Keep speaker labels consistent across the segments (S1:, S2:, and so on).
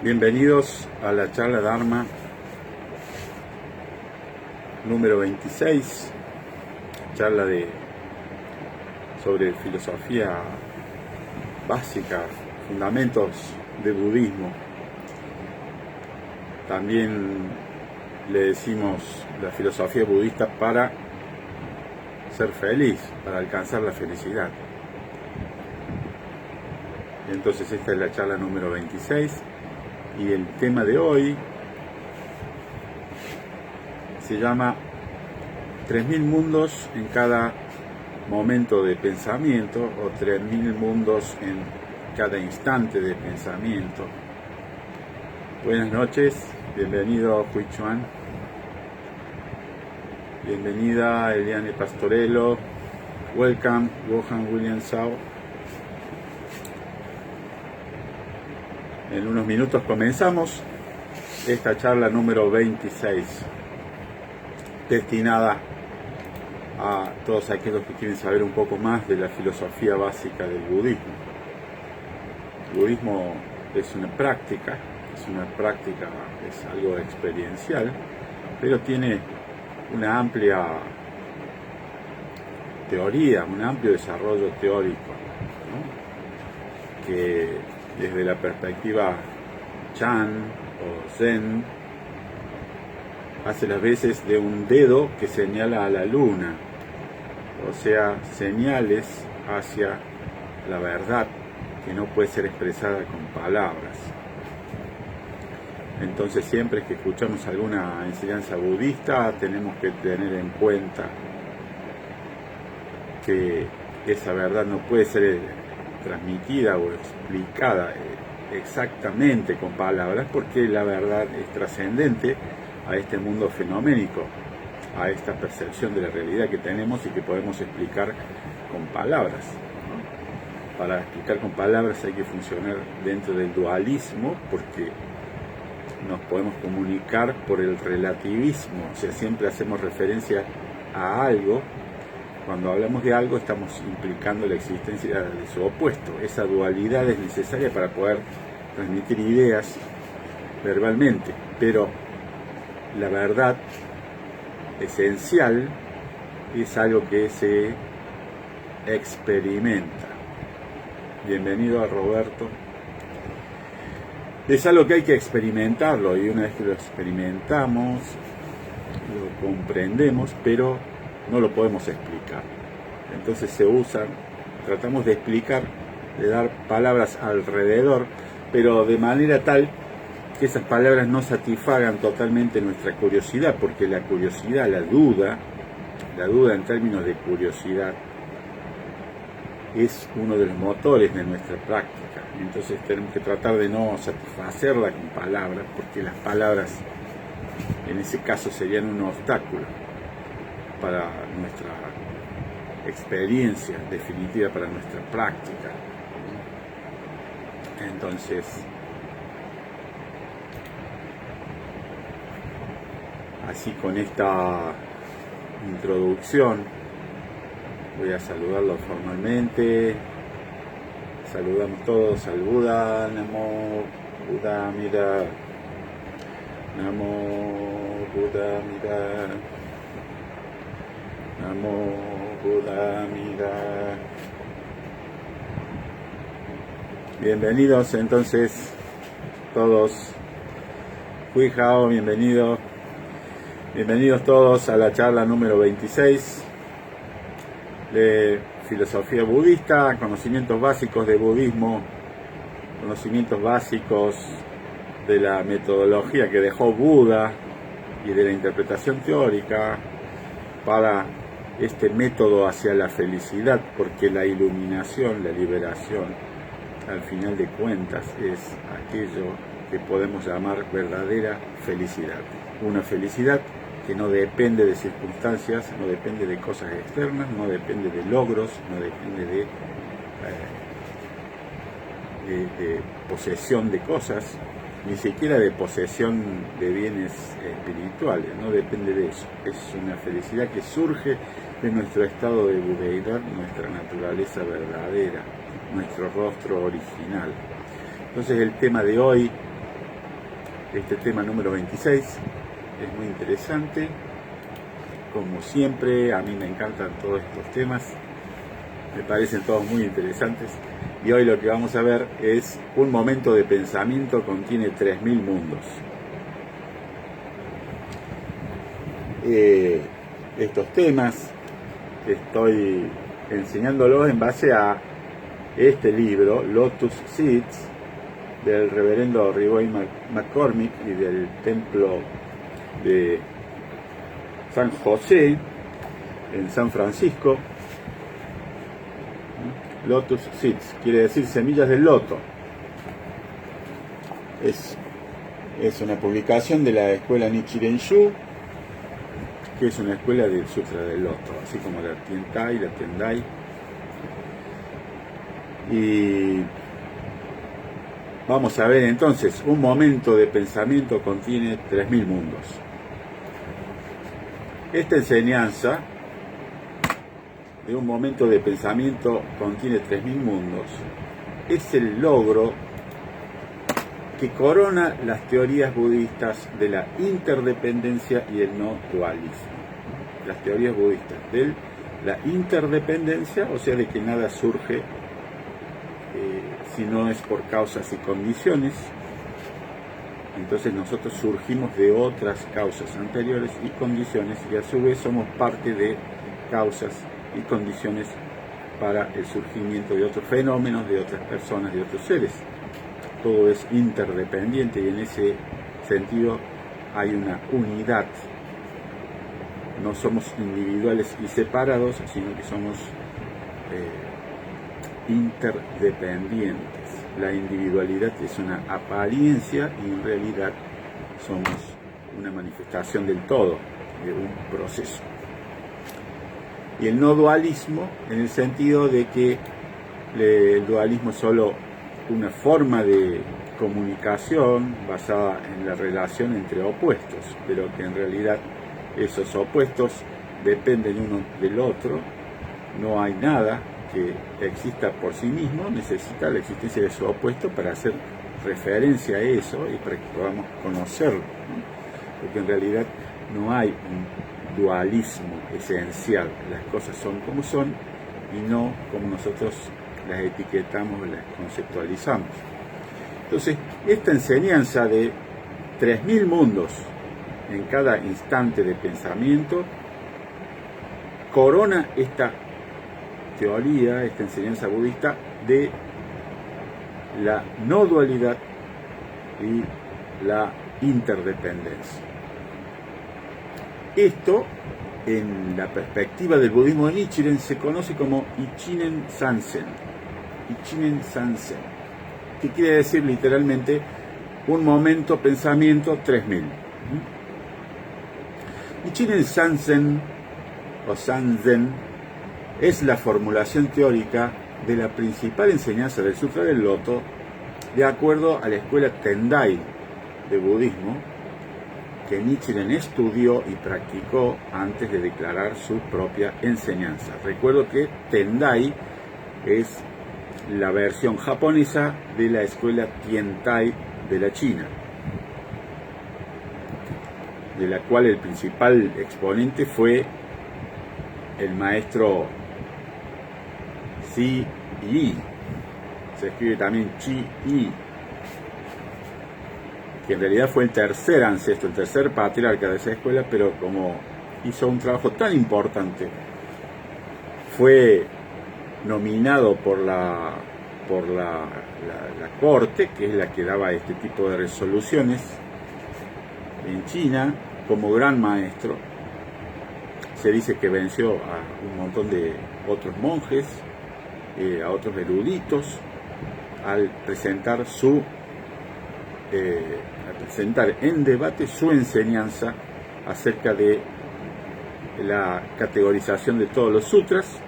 S1: Bienvenidos a la charla Dharma número 26, charla sobre filosofía básica, fundamentos del budismo. También le decimos la filosofía budista para ser feliz, para alcanzar la felicidad. Entonces esta es la charla número 26 y el tema de hoy se llama 3000 mundos en cada momento de pensamiento o 3000 mundos en cada instante de pensamiento. Buenas noches, bienvenido Hui Chuan, bienvenida Eliane Pastorello, welcome Johan William Sao. En unos minutos comenzamos esta charla número 26, destinada a todos aquellos que quieren saber un poco más de la filosofía básica del budismo. El budismo es una práctica, es algo experiencial, pero tiene una amplia teoría, un amplio desarrollo teórico, ¿no? Que desde la perspectiva Chan o Zen hace las veces de un dedo que señala a la luna, o sea, señales hacia la verdad que no puede ser expresada con palabras. Entonces siempre que escuchamos alguna enseñanza budista tenemos que tener en cuenta que esa verdad no puede ser transmitida o explicada exactamente con palabras, porque la verdad es trascendente a este mundo fenoménico, a esta percepción de la realidad que tenemos y que podemos explicar con palabras, ¿no? Para explicar con palabras hay que funcionar dentro del dualismo, porque nos podemos comunicar por el relativismo, o sea, siempre hacemos referencia a algo. Cuando hablamos de algo estamos implicando la existencia de su opuesto. Esa dualidad es necesaria para poder transmitir ideas verbalmente, pero la verdad esencial es algo que se experimenta. Bienvenido a Roberto. Es algo que hay que experimentarlo, y una vez que lo experimentamos, lo comprendemos, pero no lo podemos explicar. Entonces tratamos de explicar, de dar palabras alrededor, pero de manera tal que esas palabras no satisfagan totalmente nuestra curiosidad, porque la curiosidad, la duda en términos de curiosidad, es uno de los motores de nuestra práctica. Entonces tenemos que tratar de no satisfacerla con palabras, porque las palabras en ese caso serían un obstáculo para nuestra experiencia definitiva, para nuestra práctica. Entonces, así con esta introducción voy a saludarlo formalmente. Saludamos todos al Buda, Namo Buda Mira, Namo Buda Mira, Namo Buda Mira. Bienvenidos entonces todos. Hui Hao, bienvenidos todos a la charla número 26 de filosofía budista, conocimientos básicos de budismo, conocimientos básicos de la metodología que dejó Buda y de la interpretación teórica para este método hacia la felicidad, porque la iluminación, la liberación, al final de cuentas, es aquello que podemos llamar verdadera felicidad. Una felicidad que no depende de circunstancias, no depende de cosas externas, no depende de logros, no depende de posesión de cosas, ni siquiera de posesión de bienes espirituales, no depende de eso. Es una felicidad que surge de nuestro estado de budeidad, nuestra naturaleza verdadera, nuestro rostro original. Entonces el tema de hoy este tema número 26. Es muy interesante. Como siempre, a mí me encantan todos estos temas. Me parecen todos muy interesantes. Y hoy lo que vamos a ver es un momento de pensamiento contiene 3000 mundos. Estos temas estoy enseñándolos en base a este libro, Lotus Seeds, del reverendo Ribot McCormick y del templo de San José en San Francisco. Lotus Seeds quiere decir semillas del loto. Es una publicación de la escuela Nichiren Shu, que es una escuela del Sutra del Loto, así como la Tiantai, la Tendai. Y vamos a ver entonces, un momento de pensamiento contiene 3000 mundos. Esta enseñanza de un momento de pensamiento contiene 3000 mundos es el logro que corona las teorías budistas de la interdependencia y el no dualismo. Las teorías budistas de la interdependencia, o sea, de que nada surge si no es por causas y condiciones. Entonces nosotros surgimos de otras causas anteriores y condiciones, y a su vez somos parte de causas y condiciones para el surgimiento de otros fenómenos, de otras personas, de otros seres. Todo es interdependiente y en ese sentido hay una unidad. No somos individuales y separados, sino que somos interdependientes. La individualidad es una apariencia y en realidad somos una manifestación del todo, de un proceso. Y el no dualismo, en el sentido de que el dualismo es solo una forma de comunicación basada en la relación entre opuestos, pero que en realidad esos opuestos dependen uno del otro. No hay nada que exista por sí mismo, necesita la existencia de su opuesto para hacer referencia a eso y para que podamos conocerlo, ¿no? Porque en realidad no hay un dualismo esencial, las cosas son como son y no como nosotros las etiquetamos, las conceptualizamos. Entonces, esta enseñanza de 3000 mundos en cada instante de pensamiento corona esta teoría, esta enseñanza budista de la no dualidad y la interdependencia. Esto, en la perspectiva del budismo de Nichiren, se conoce como Ichinen Sansen. Ichinen Sansen, que quiere decir literalmente un momento pensamiento 3000. Ichinen Sansen o Sanzen es la formulación teórica de la principal enseñanza del Sutra del Loto de acuerdo a la escuela Tendai de budismo que Nichiren estudió y practicó antes de declarar su propia enseñanza. Recuerdo que Tendai es la versión japonesa de la escuela Tiantai de la China, de la cual el principal exponente fue el maestro Xi Yi, se escribe también Chi Yi, que en realidad fue el tercer ancestro, el tercer patriarca de esa escuela, pero como hizo un trabajo tan importante, fue nominado por la corte, que es la que daba este tipo de resoluciones en China, como gran maestro. Se dice que venció a un montón de otros monjes, a otros eruditos, al presentar en debate su enseñanza acerca de la categorización de todos los sutras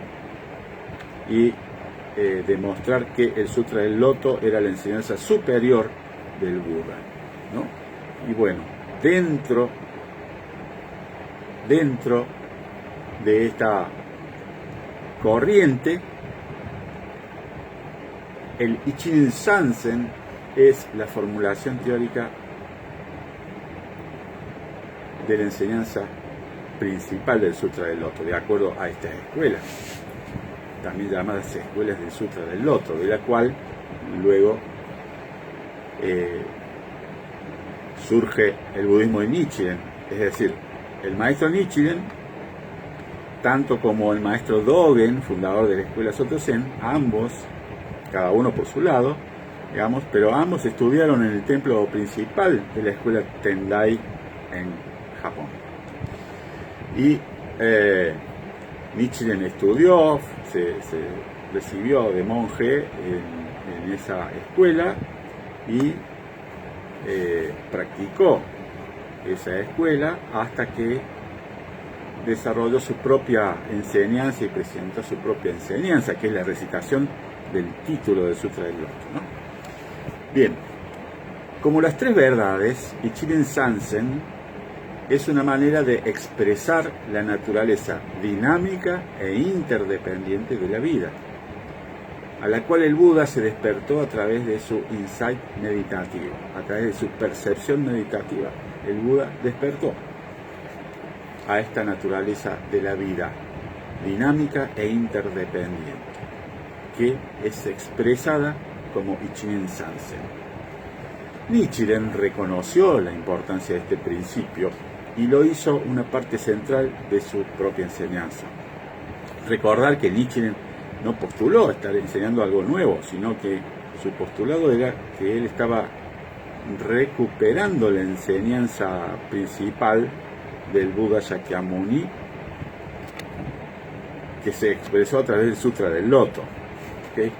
S1: y demostrar que el Sutra del Loto era la enseñanza superior del Buda, ¿no? Y bueno, dentro de esta corriente, el Ichinen Sansen es la formulación teórica de la enseñanza principal del Sutra del Loto, de acuerdo a estas escuelas, también llamadas escuelas del Sutra del Loto, de la cual luego surge el budismo de Nichiren. Es decir, el maestro Nichiren, tanto como el maestro Dogen, fundador de la escuela Soto Zen, ambos, cada uno por su lado, digamos, pero ambos estudiaron en el templo principal de la escuela Tendai en Japón. Y Nichiren estudió, se recibió de monje en esa escuela y practicó esa escuela hasta que desarrolló su propia enseñanza y presentó su propia enseñanza, que es la recitación del título del Sutra del Loto, ¿no? Bien, como las tres verdades, Ichiren Sanzen es una manera de expresar la naturaleza dinámica e interdependiente de la vida, a la cual el Buda se despertó a través de su insight meditativo, a través de su percepción meditativa. El Buda despertó a esta naturaleza de la vida dinámica e interdependiente, que es expresada como Ichiren Sanzen. Nichiren reconoció la importancia de este principio y lo hizo una parte central de su propia enseñanza. Recordar que Nichiren no postuló estar enseñando algo nuevo, sino que su postulado era que él estaba recuperando la enseñanza principal del Buda Shakyamuni, que se expresó a través del Sutra del Loto. ¿Okay?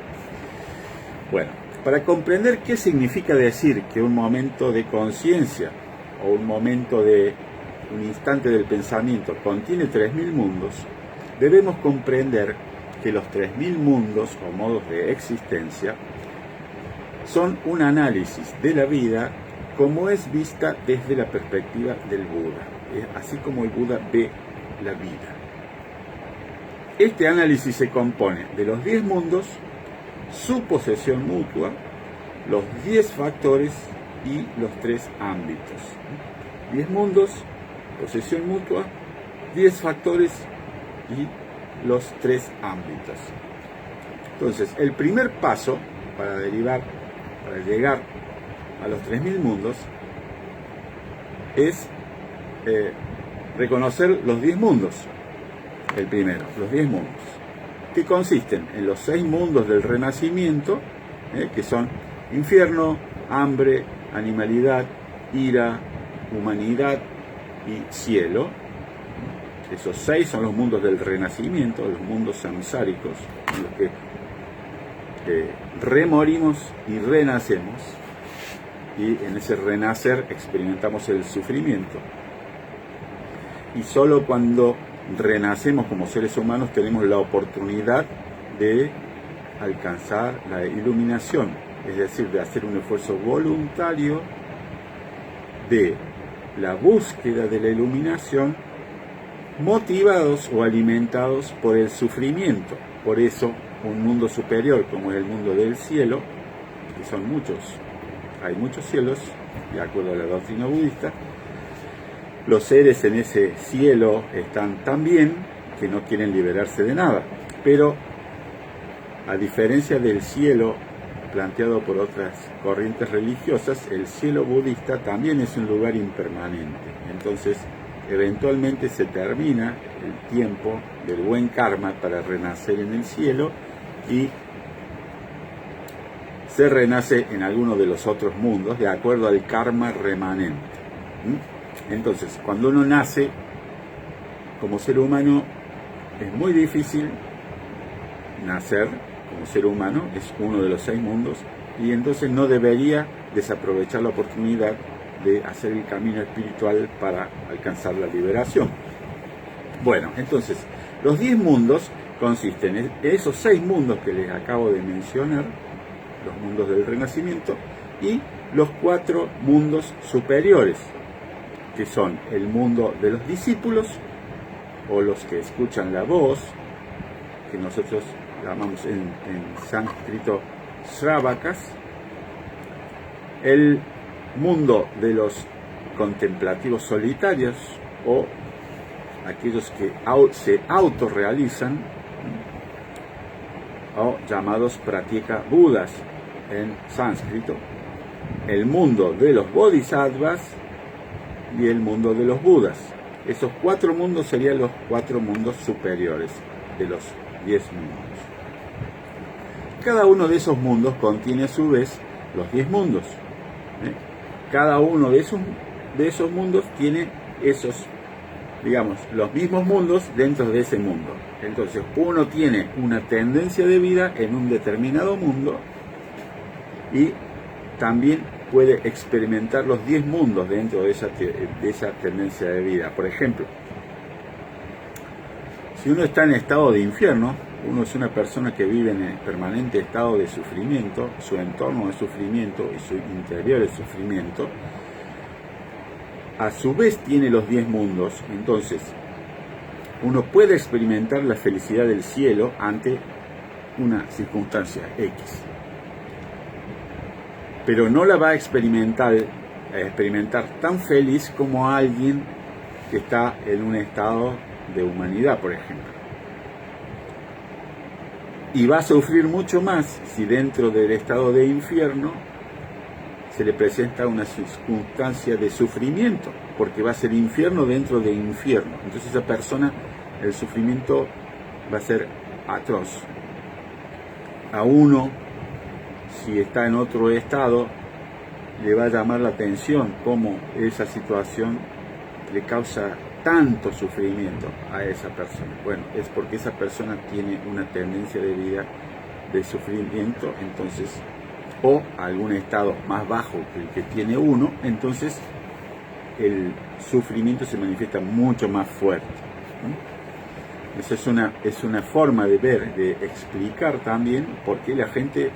S1: Bueno, para comprender qué significa decir que un momento de conciencia o un instante del pensamiento contiene 3000 mundos, debemos comprender que los 3000 mundos o modos de existencia son un análisis de la vida como es vista desde la perspectiva del Buda, así como el Buda ve la vida. Este análisis se compone de los 10 mundos, su posesión mutua, los 10 factores y los 3 ámbitos. 10 mundos, posesión mutua, 10 factores y los 3 ámbitos. Entonces, el primer paso para llegar a los 3000 mundos es reconocer los 10 mundos. El primero, los 10 mundos, que consisten en los 6 mundos del renacimiento, que son infierno, hambre, animalidad, ira, humanidad y cielo. Esos 6 son los mundos del renacimiento, los mundos samsáricos, en los que remorimos y renacemos, y en ese renacer experimentamos el sufrimiento. Y solo cuando renacemos como seres humanos tenemos la oportunidad de alcanzar la iluminación, es decir, de hacer un esfuerzo voluntario de la búsqueda de la iluminación, motivados o alimentados por el sufrimiento. Por eso un mundo superior como es el mundo del cielo, que son muchos, hay muchos cielos, de acuerdo a la doctrina budista. Los seres en ese cielo están tan bien que no quieren liberarse de nada, pero a diferencia del cielo planteado por otras corrientes religiosas, el cielo budista también es un lugar impermanente. Entonces, eventualmente se termina el tiempo del buen karma para renacer en el cielo y se renace en alguno de los otros mundos de acuerdo al karma remanente. Entonces, cuando uno nace como ser humano, es muy difícil nacer como ser humano, es uno de los 6 mundos, y entonces no debería desaprovechar la oportunidad de hacer el camino espiritual para alcanzar la liberación. Bueno, entonces, los 10 mundos consisten en esos 6 mundos que les acabo de mencionar, los mundos del renacimiento, y los 4 mundos superiores, que son el mundo de los discípulos, o los que escuchan la voz, que nosotros llamamos en sánscrito Shravakas, el mundo de los contemplativos solitarios o aquellos que se autorrealizan, o llamados pratyeka budas en sánscrito, el mundo de los bodhisattvas y el mundo de los budas. Esos 4 mundos serían los 4 mundos superiores de los 10 mundos. Cada uno de esos mundos contiene a su vez los 10 mundos. Cada uno de esos mundos tiene esos, digamos, los mismos mundos dentro de ese mundo. Entonces, uno tiene una tendencia de vida en un determinado mundo y también puede experimentar los 10 mundos dentro de esa tendencia de vida. Por ejemplo, si uno está en estado de infierno, uno es una persona que vive en el permanente estado de sufrimiento, su entorno es sufrimiento y su interior es sufrimiento, a su vez tiene los 10 mundos. Entonces, uno puede experimentar la felicidad del cielo ante una circunstancia X, pero no la va a experimentar tan feliz como alguien que está en un estado de humanidad, por ejemplo. Y va a sufrir mucho más si dentro del estado de infierno se le presenta una circunstancia de sufrimiento, porque va a ser infierno dentro de infierno. Entonces esa persona, el sufrimiento va a ser atroz. A uno, si está en otro estado, le va a llamar la atención cómo esa situación le causa tanto sufrimiento a esa persona. Bueno, es porque esa persona tiene una tendencia de vida de sufrimiento, entonces, o algún estado más bajo que el que tiene uno, entonces el sufrimiento se manifiesta mucho más fuerte. Esa es una forma de ver, de explicar también por qué la gente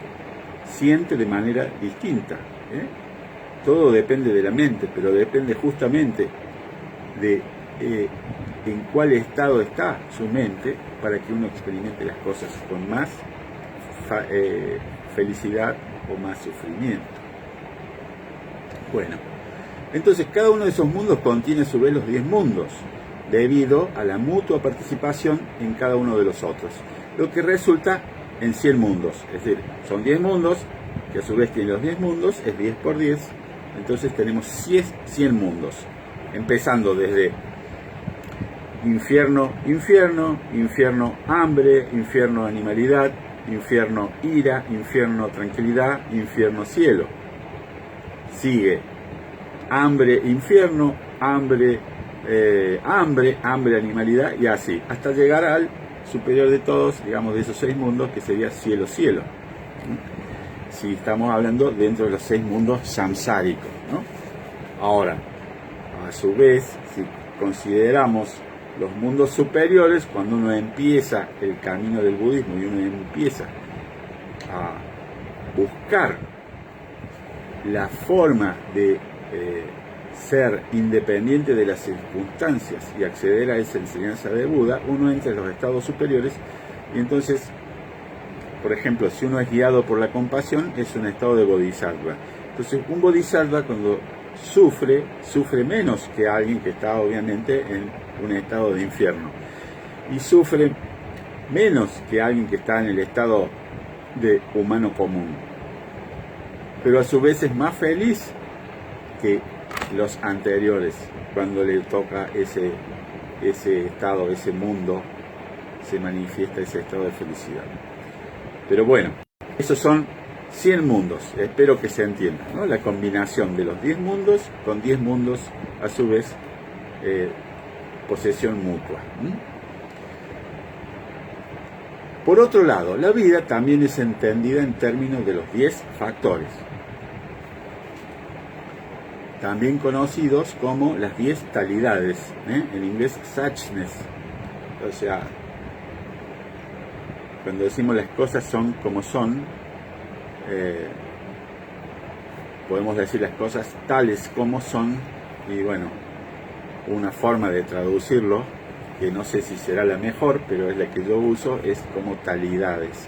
S1: siente de manera distinta. Todo depende de la mente, pero depende justamente de en cuál estado está su mente para que uno experimente las cosas con más felicidad o más sufrimiento. Bueno, entonces cada uno de esos mundos contiene a su vez los 10 mundos, debido a la mutua participación en cada uno de los otros, lo que resulta en 100 mundos. Es decir, son 10 mundos, que a su vez tienen los 10 mundos, es 10 por 10, entonces tenemos 100 mundos, empezando desde infierno, hambre, infierno, animalidad, infierno, ira, infierno, tranquilidad, infierno, cielo. Sigue hambre, infierno, hambre, animalidad, y así, hasta llegar al superior de todos, digamos, de esos 6 mundos, que sería cielo. Si estamos hablando dentro de los 6 mundos samsáricos, ¿no? Ahora, a su vez, si consideramos los mundos superiores, cuando uno empieza el camino del budismo y uno empieza a buscar la forma de ser independiente de las circunstancias y acceder a esa enseñanza de Buda, uno entra en los estados superiores y entonces, por ejemplo, si uno es guiado por la compasión, es un estado de bodhisattva. Entonces, un bodhisattva cuando sufre menos que alguien que está obviamente en un estado de infierno, y sufre menos que alguien que está en el estado de humano común, pero a su vez es más feliz que los anteriores cuando le toca ese estado, ese mundo, se manifiesta ese estado de felicidad. Pero bueno, esos son 100 mundos, espero que se entienda, ¿no? La combinación de los 10 mundos con 10 mundos a su vez posesión mutua. Por otro lado, la vida también es entendida en términos de los 10 factores, también conocidos como las 10 talidades, en inglés suchness. O sea, cuando decimos las cosas son como son, podemos decir las cosas tales como son, y bueno, una forma de traducirlo, que no sé si será la mejor, pero es la que yo uso, es como talidades.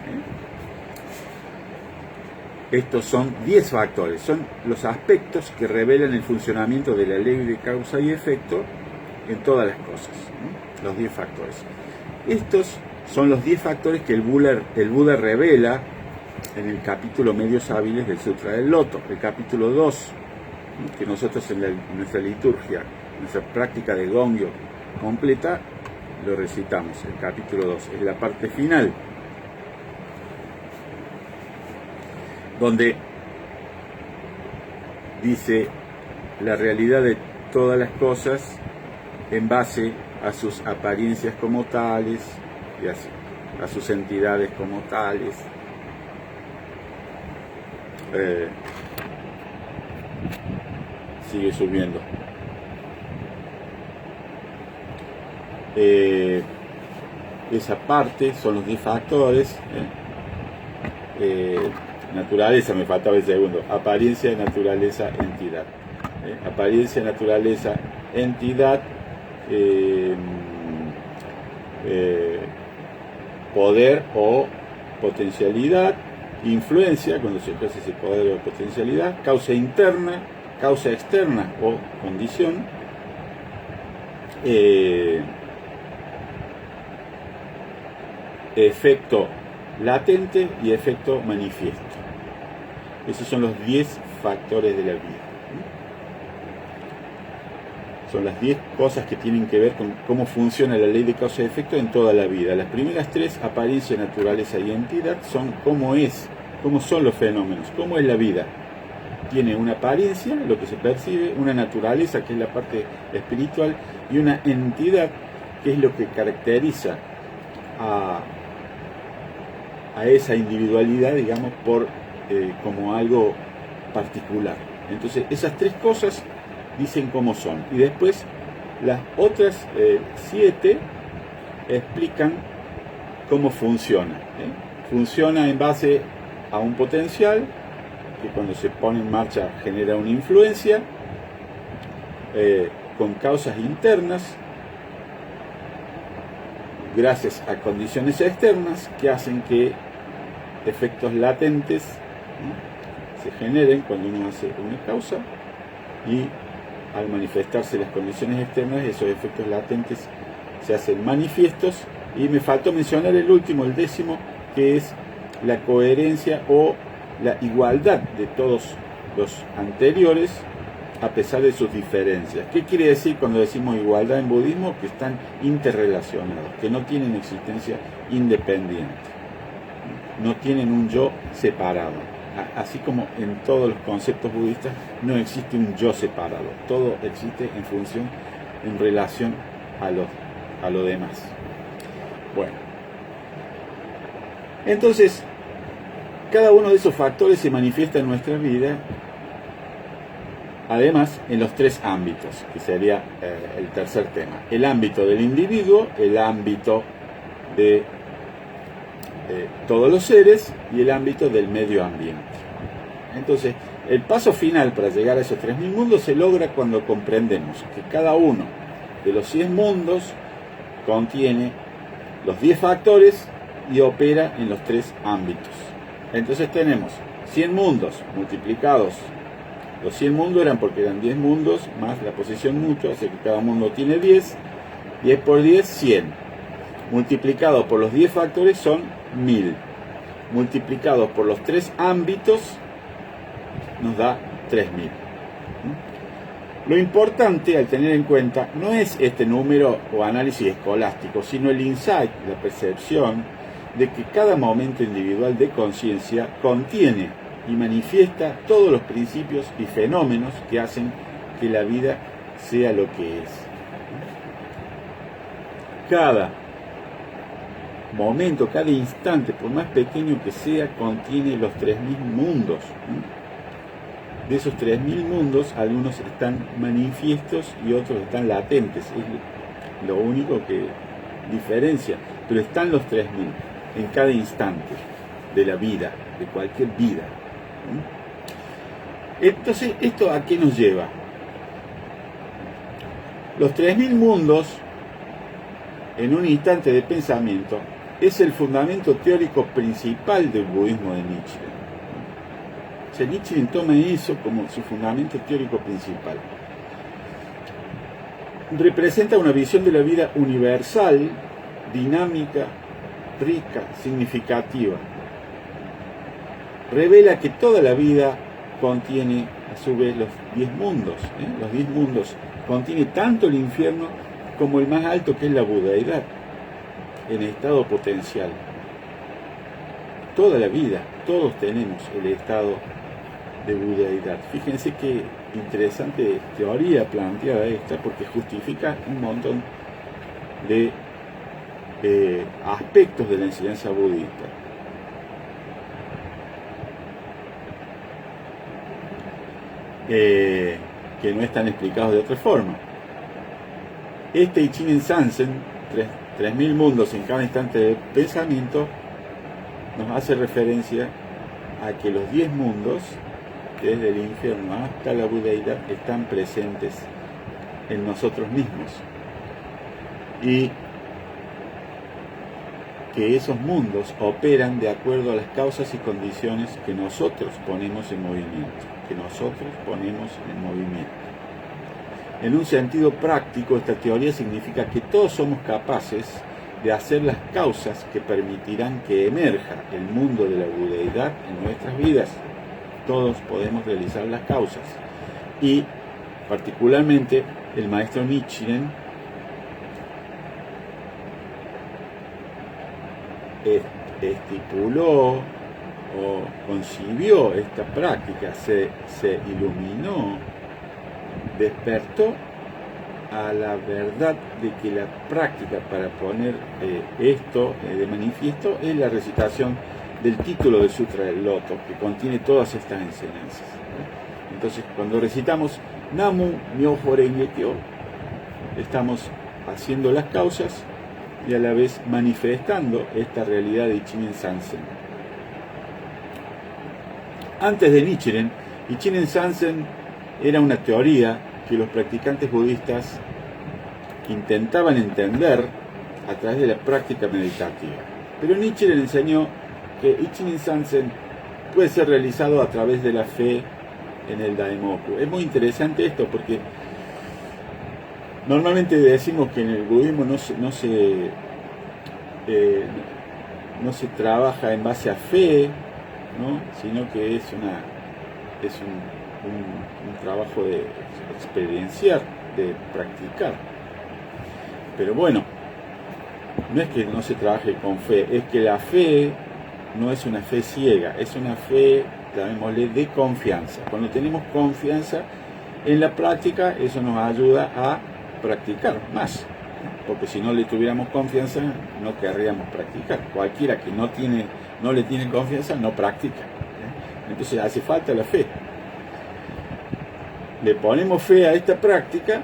S1: estos son 10 factores, son los aspectos que revelan el funcionamiento de la ley de causa y efecto en todas las cosas, ¿no? Los 10 factores. Estos son los 10 factores que el Buda revela en el capítulo Medios Hábiles del Sutra del Loto, el capítulo 2, ¿no? Que nosotros en nuestra liturgia, en nuestra práctica de Gongyo completa, lo recitamos, el capítulo 2, es la parte final, donde dice la realidad de todas las cosas en base a sus apariencias como tales y así, a sus entidades como tales. Sigue subiendo. Esa parte son los 10 factores. Naturaleza, me faltaba el segundo. Apariencia, naturaleza, entidad. Apariencia, naturaleza, entidad. Poder o potencialidad. Influencia, cuando se ejerce ese poder o potencialidad. Causa interna, causa externa o condición. Efecto latente y efecto manifiesto. Esos son los 10 factores de la vida. Son las 10 cosas que tienen que ver con cómo funciona la ley de causa y efecto en toda la vida. Las primeras 3, apariencia, naturaleza y entidad, son cómo son los fenómenos, cómo es la vida. Tiene una apariencia, lo que se percibe, una naturaleza, que es la parte espiritual, y una entidad, que es lo que caracteriza a esa individualidad, digamos, como algo particular. Entonces, esas 3 cosas dicen cómo son. Y después, las otras 7 explican cómo funciona. Funciona en base a un potencial, que cuando se pone en marcha genera una influencia, con causas internas, gracias a condiciones externas que hacen que efectos latentes, ¿no?, se generen cuando uno hace una causa, y al manifestarse las condiciones externas, esos efectos latentes se hacen manifiestos. Y me faltó mencionar el último, el 10º, que es la coherencia o la igualdad de todos los anteriores a pesar de sus diferencias. ¿Qué quiere decir cuando decimos igualdad en budismo? Que están interrelacionados, que no tienen existencia independiente, no tienen un yo separado. Así como en todos los conceptos budistas no existe un yo separado, todo existe en relación a lo demás. Bueno, entonces cada uno de esos factores se manifiesta en nuestra vida, además en los 3 ámbitos, que sería el tercer tema: el ámbito del individuo, el ámbito de todos los seres y el ámbito del medio ambiente. Entonces, el paso final para llegar a esos 3000 mundos se logra cuando comprendemos que cada uno de los 100 mundos contiene los 10 factores y opera en los 3 ámbitos. Entonces tenemos 100 mundos multiplicados. Los 100 mundos eran porque eran 10 mundos más la posición mutua, así que cada mundo tiene 10. 10 por 10, 100. Multiplicado por los 10 factores son 1000. Multiplicados por los 3 ámbitos nos da 3000. Lo importante al tener en cuenta no es este número o análisis escolástico, sino el insight, la percepción de que cada momento individual de conciencia contiene y manifiesta todos los principios y fenómenos que hacen que la vida sea lo que es. Cada momento, cada instante, por más pequeño que sea, contiene los 3000 mundos. De esos 3000 mundos, algunos están manifiestos y otros están latentes. Es lo único que diferencia, pero están los 3000 en cada instante de la vida, de cualquier vida. Entonces, ¿esto a qué nos lleva? Los 3000 mundos, en un instante de pensamiento, es el fundamento teórico principal del budismo de Nietzsche. sea, Nichiren toma eso como su fundamento teórico principal. Representa una visión de la vida universal, dinámica, rica, significativa. Revela que toda la vida contiene a su vez los 10 mundos. Los 10 mundos contiene tanto el infierno como el más alto, que es la budeidad, en estado potencial. Toda la vida, todos tenemos el estado de budeidad. Fíjense qué interesante teoría planteada esta, porque justifica un montón de aspectos de la enseñanza budista. Que no están explicados de otra forma. Este Ichinen Sansen, 3000 mundos en cada instante de pensamiento, nos hace referencia a que los 10 mundos, desde el infierno hasta la budeidad, están presentes en nosotros mismos, y que esos mundos operan de acuerdo a las causas y condiciones que nosotros ponemos en movimiento. En un sentido práctico, esta teoría significa que todos somos capaces de hacer las causas que permitirán que emerja el mundo de la budeidad en nuestras vidas. Todos podemos realizar las causas. Y particularmente el maestro Nichiren estipuló o concibió esta práctica, se iluminó, despertó a la verdad de que la práctica para poner esto de manifiesto es la recitación del título del Sutra del Loto, que contiene todas estas enseñanzas. Entonces, cuando recitamos Namu Myoho Renge Kyo, estamos haciendo las causas y a la vez manifestando esta realidad de Ichinen Sansen. Antes de Nichiren, Ichinen Sansen era una teoría que los practicantes budistas intentaban entender a través de la práctica meditativa. Pero Nichiren enseñó que Ichinen Sansen puede ser realizado a través de la fe en el Daimoku. Es muy interesante esto, porque normalmente decimos que en el budismo no se trabaja en base a fe, ¿no? Sino que es un trabajo de experienciar, de practicar. Pero bueno, no es que no se trabaje con fe, es que la fe no es una fe ciega, es una fe, llamémosle, de confianza. Cuando tenemos confianza en la práctica, eso nos ayuda a practicar más, porque si no le tuviéramos confianza, no querríamos practicar. Cualquiera que no le tiene confianza, no practica. Entonces hace falta la fe. Le ponemos fe a esta práctica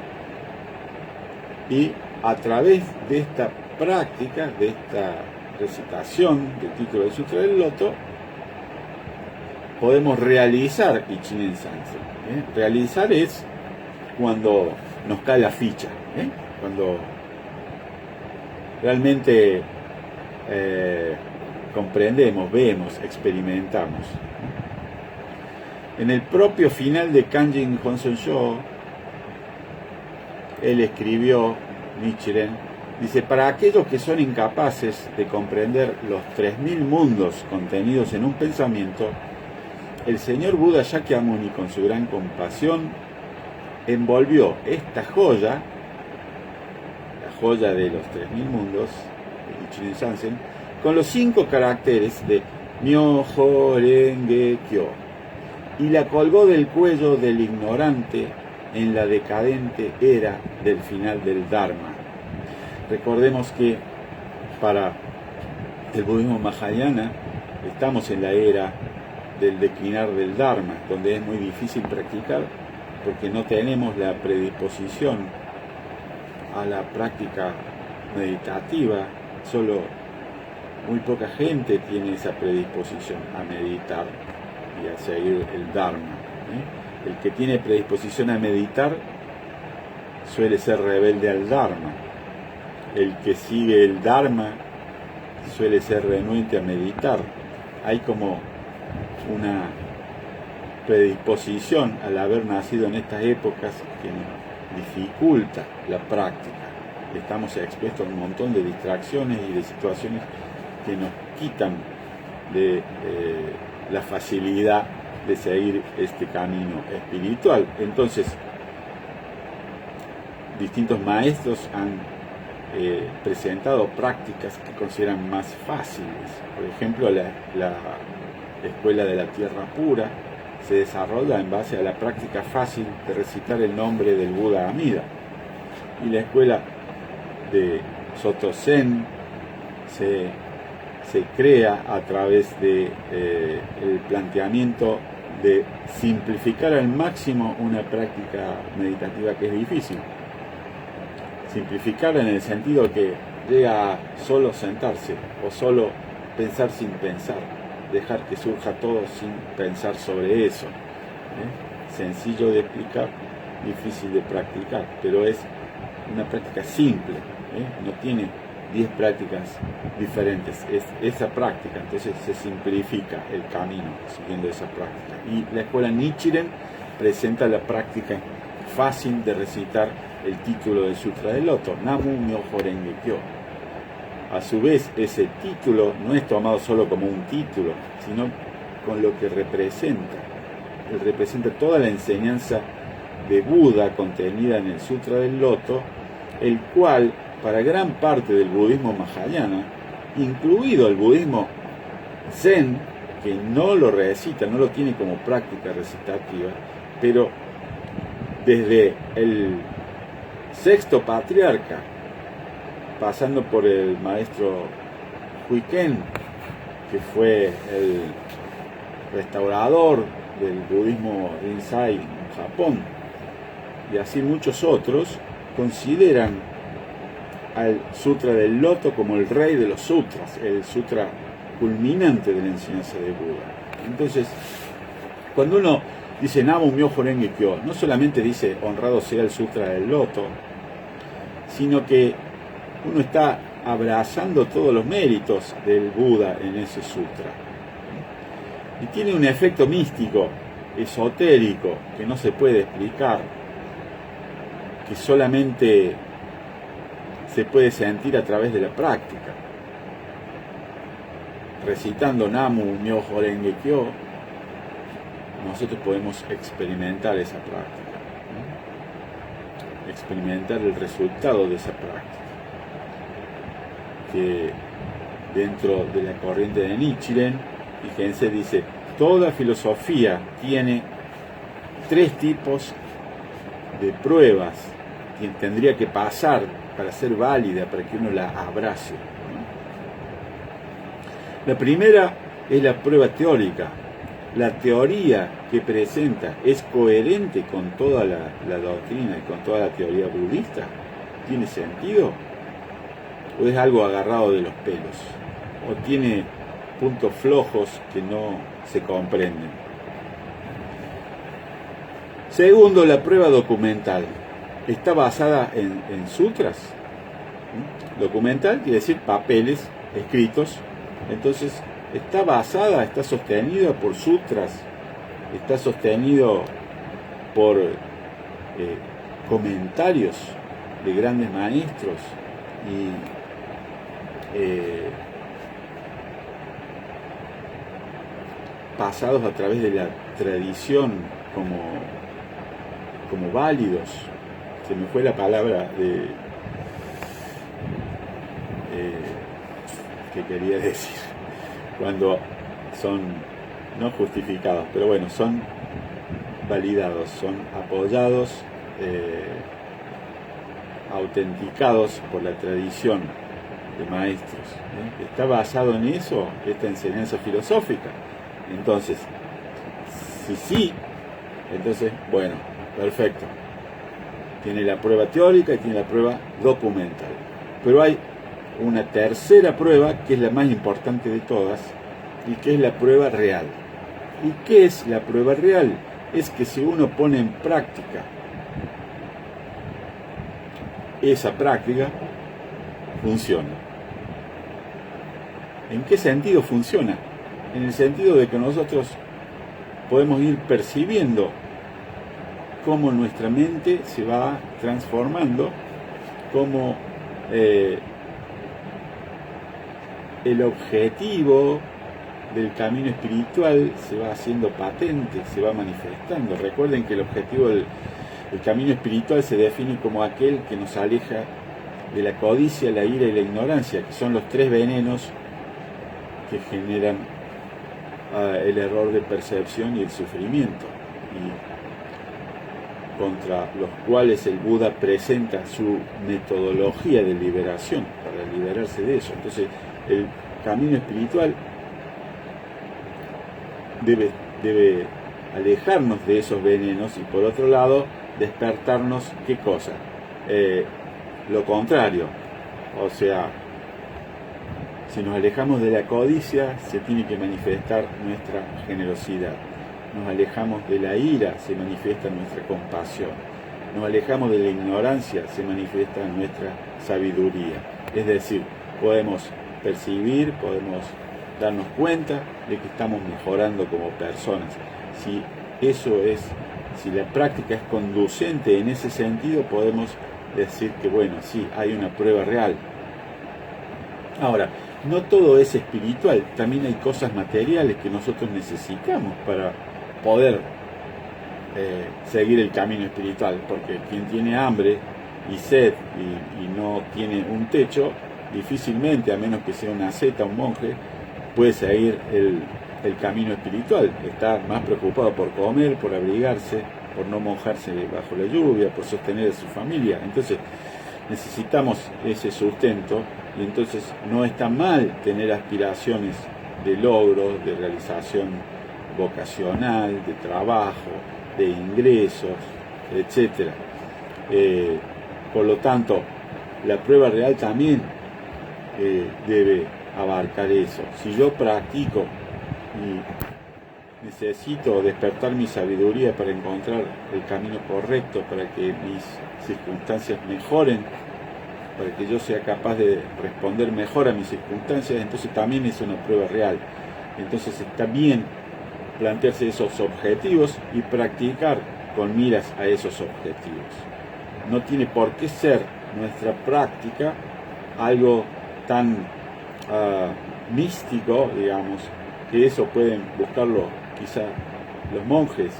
S1: y a través de esta práctica, de esta recitación del título del Sutra del Loto, podemos realizar Ichinen Sansen. Realizar es cuando nos cae la ficha, cuando realmente comprendemos, vemos, experimentamos. En el propio final de Kanjin Honsensho, él escribió, Nichiren, dice: para aquellos que son incapaces de comprender los 3000 mundos contenidos en un pensamiento, el señor Buda Shakyamuni, con su gran compasión, envolvió esta joya, la joya de los 3000 mundos, de Ichinen Sansen, con los 5 caracteres de Myoho Renge Kyo, y la colgó del cuello del ignorante en la decadente era del final del Dharma. Recordemos que para el budismo Mahayana estamos en la era del declinar del Dharma, donde es muy difícil practicar porque no tenemos la predisposición a la práctica meditativa. Solo muy poca gente tiene esa predisposición a meditar y a seguir el Dharma. El que tiene predisposición a meditar suele ser rebelde al Dharma. El que sigue el Dharma suele ser renuente a meditar. Hay como predisposición al haber nacido en estas épocas que nos dificulta la práctica. Estamos expuestos a un montón de distracciones y de situaciones que nos quitan de la facilidad de seguir este camino espiritual. Entonces, distintos maestros han presentado prácticas que consideran más fáciles. Por ejemplo, la escuela de la tierra pura se desarrolla en base a la práctica fácil de recitar el nombre del Buda Amida, y la escuela de Soto Zen se crea a través de el planteamiento de simplificar al máximo una práctica meditativa que es difícil. Simplificar en el sentido que llega a solo sentarse o solo pensar sin pensar, dejar que surja todo sin pensar sobre eso. Sencillo de explicar, difícil de practicar, pero es una práctica simple, no tiene 10 prácticas diferentes, es esa práctica. Entonces se simplifica el camino siguiendo esa práctica. Y la escuela Nichiren presenta la práctica fácil de recitar el título del Sutra del Loto, Namu Myoho Renge Kyo. A su vez, ese título no es tomado solo como un título, sino con lo que representa. Él representa toda la enseñanza de Buda contenida en el Sutra del Loto, el cual, para gran parte del budismo mahayana, incluido el budismo Zen, que no lo recita, no lo tiene como práctica recitativa, pero desde el sexto patriarca, pasando por el maestro Huiken, que fue el restaurador del budismo Rinzai en Japón, y así muchos otros, consideran al Sutra del Loto como el rey de los sutras, el sutra culminante de la enseñanza de Buda. Entonces, cuando uno dice Namu Myoho Renge Kyo, no solamente dice honrado sea el Sutra del Loto, sino que uno está abrazando todos los méritos del Buda en ese sutra. Y tiene un efecto místico, esotérico, que no se puede explicar, que solamente se puede sentir a través de la práctica. Recitando Namu Myoho Renge Kyo, nosotros podemos experimentar esa práctica, ¿no? Experimentar el resultado de esa práctica, que dentro de la corriente de Nichiren, fíjense, dice, toda filosofía tiene 3 tipos de pruebas que tendría que pasar para ser válida, para que uno la abrace, ¿no? La primera es la prueba teórica. La teoría que presenta es coherente con toda la doctrina y con toda la teoría budista. ¿Tiene sentido? ¿O es algo agarrado de los pelos? ¿O tiene puntos flojos que no se comprenden? Segundo, la prueba documental. Está basada en sutras. Documental quiere decir papeles escritos. Entonces, está sostenida por sutras, está sostenido por comentarios de grandes maestros y pasados a través de la tradición como válidos. Se me fue la palabra que quería decir, cuando son no justificados, pero bueno, son validados, son apoyados, autenticados por la tradición de maestros. Está basado en eso esta enseñanza filosófica. Entonces, si sí, entonces, bueno, perfecto. Tiene la prueba teórica y tiene la prueba documental. Pero hay una tercera prueba que es la más importante de todas y que es la prueba real. ¿Y qué es la prueba real? Es que si uno pone en práctica esa práctica, funciona. ¿En qué sentido funciona? En el sentido de que nosotros podemos ir percibiendo cómo nuestra mente se va transformando, cómo el objetivo del camino espiritual se va haciendo patente, se va manifestando. Recuerden que el objetivo del camino espiritual se define como aquel que nos aleja de la codicia, la ira y la ignorancia, que son los tres venenos que generan el error de percepción y el sufrimiento, y contra los cuales el Buda presenta su metodología de liberación para liberarse de eso. Entonces, el camino espiritual debe alejarnos de esos venenos y, por otro lado, despertarnos, ¿qué cosa? Lo contrario. O sea, si nos alejamos de la codicia, se tiene que manifestar nuestra generosidad. Nos alejamos de la ira, se manifiesta nuestra compasión. Nos alejamos de la ignorancia, se manifiesta nuestra sabiduría. Es decir, podemos percibir, podemos darnos cuenta de que estamos mejorando como personas. Si la práctica es conducente en ese sentido, podemos decir que bueno, sí, hay una prueba real. Ahora, no todo es espiritual, también hay cosas materiales que nosotros necesitamos para poder seguir el camino espiritual, porque quien tiene hambre y sed y no tiene un techo, difícilmente, a menos que sea una asceta, un monje, puede seguir el camino espiritual. Está más preocupado por comer, por abrigarse, por no mojarse bajo la lluvia, por sostener a su familia. Entonces necesitamos ese sustento, y entonces no está mal tener aspiraciones de logros, de realización vocacional, de trabajo, de ingresos, etc. Por lo tanto, la prueba real también debe abarcar eso. Si yo practico y necesito despertar mi sabiduría para encontrar el camino correcto, para que mis circunstancias mejoren, para que yo sea capaz de responder mejor a mis circunstancias, entonces también es una prueba real. Entonces está bien plantearse esos objetivos y practicar con miras a esos objetivos. No tiene por qué ser nuestra práctica algo tan místico, digamos, que eso pueden buscarlo quizá los monjes,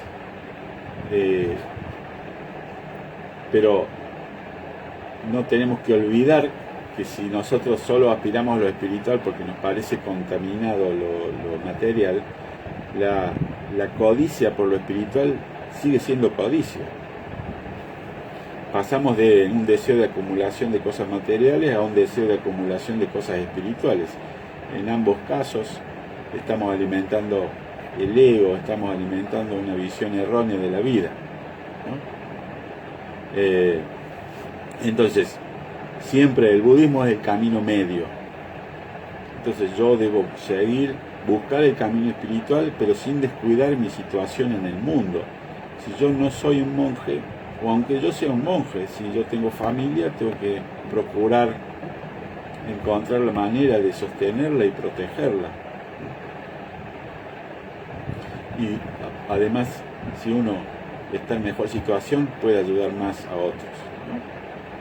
S1: pero no tenemos que olvidar que si nosotros solo aspiramos a lo espiritual porque nos parece contaminado lo material, la codicia por lo espiritual sigue siendo codicia. Pasamos de un deseo de acumulación de cosas materiales a un deseo de acumulación de cosas espirituales. En ambos casos estamos alimentando el ego, estamos alimentando una visión errónea de la vida, ¿no? Entonces, siempre el budismo es el camino medio. Entonces yo debo buscar el camino espiritual, pero sin descuidar mi situación en el mundo. Si yo no soy un monje, o aunque yo sea un monje, si yo tengo familia, tengo que procurar encontrar la manera de sostenerla y protegerla. Y además, si uno está en mejor situación, puede ayudar más a otros, ¿no?,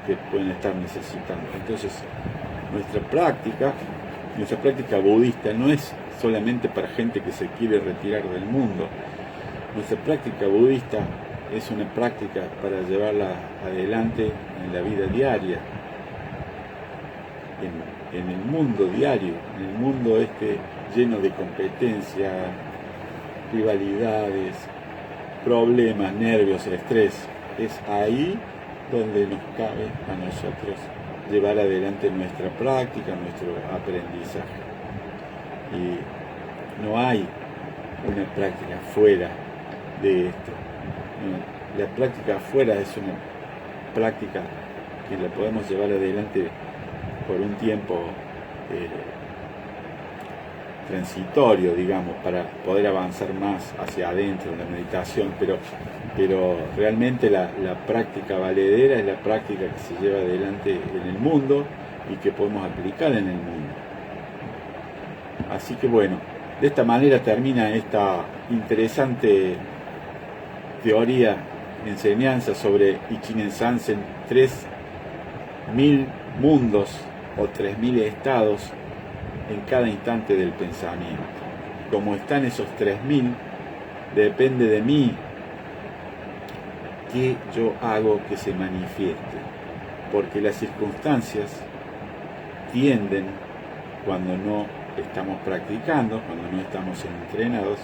S1: que pueden estar necesitando. Entonces, nuestra práctica budista no es solamente para gente que se quiere retirar del mundo. Nuestra práctica budista es una práctica para llevarla adelante en la vida diaria, en el mundo diario, en el mundo lleno de competencia, rivalidades, problemas, nervios, estrés. Es ahí donde nos cabe a nosotros llevar adelante nuestra práctica, nuestro aprendizaje. Y no hay una práctica fuera de esto. La práctica afuera es una práctica que la podemos llevar adelante por un tiempo transitorio, digamos, para poder avanzar más hacia adentro en la meditación, pero realmente la práctica valedera es la práctica que se lleva adelante en el mundo y que podemos aplicar en el mundo. Así que bueno, De esta manera termina esta interesante teoría, enseñanza sobre Ichinen Sansen, 3000 mundos o 3000 estados en cada instante del pensamiento. Como están esos 3000, depende de mí qué yo hago que se manifieste, porque las circunstancias tienden, cuando no estamos practicando, cuando no estamos entrenados,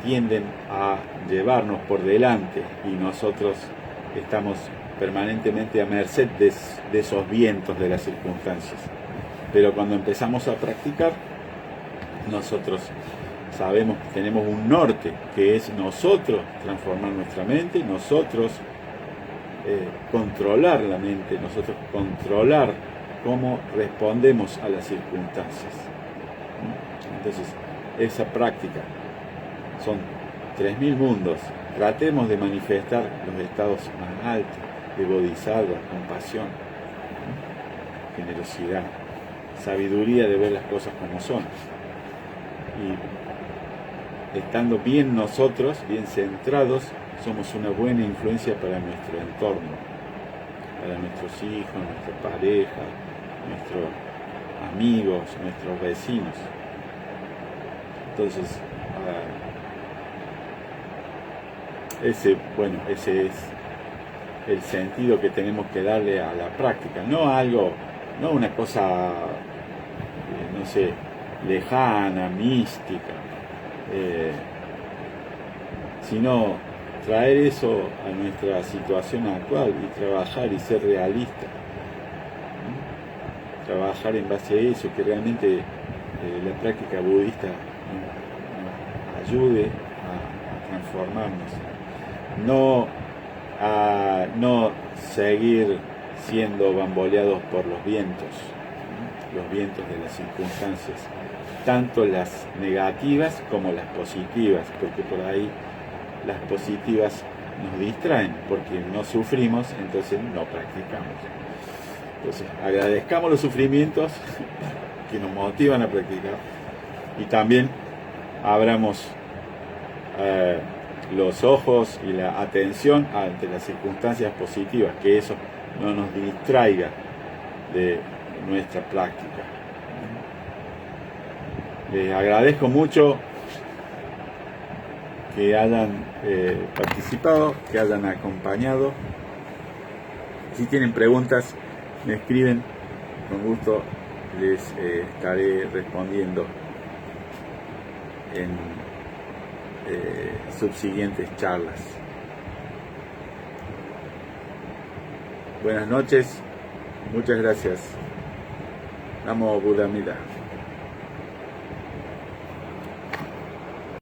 S1: tienden a llevarnos por delante y nosotros estamos permanentemente a merced de esos vientos de las circunstancias. Pero cuando empezamos a practicar, nosotros sabemos que tenemos un norte, que es nosotros transformar nuestra mente, nosotros controlar la mente, nosotros controlar cómo respondemos a las circunstancias. Entonces, esa práctica son 3000 mundos. Tratemos de manifestar los estados más altos de bodhisattva, compasión, generosidad, sabiduría de ver las cosas como son. Y estando bien nosotros, bien centrados, somos una buena influencia para nuestro entorno, para nuestros hijos, nuestra pareja, nuestros amigos, nuestros vecinos. Entonces, ese es el sentido que tenemos que darle a la práctica, no una cosa, no sé, lejana, mística, sino traer eso a nuestra situación actual y trabajar y ser realista, trabajar en base a eso, que realmente la práctica budista nos ayude a transformarnos, no seguir siendo bamboleados por los vientos de las circunstancias, tanto las negativas como las positivas, porque por ahí las positivas nos distraen, porque no sufrimos, entonces no practicamos. Entonces, agradezcamos los sufrimientos que nos motivan a practicar y también abramos los ojos y la atención ante las circunstancias positivas, que eso no nos distraiga de nuestra práctica. Les agradezco mucho que hayan participado, que hayan acompañado. Si tienen preguntas, me escriben, con gusto les estaré respondiendo en subsiguientes charlas. Buenas noches, muchas gracias. Namo Buddha Mida.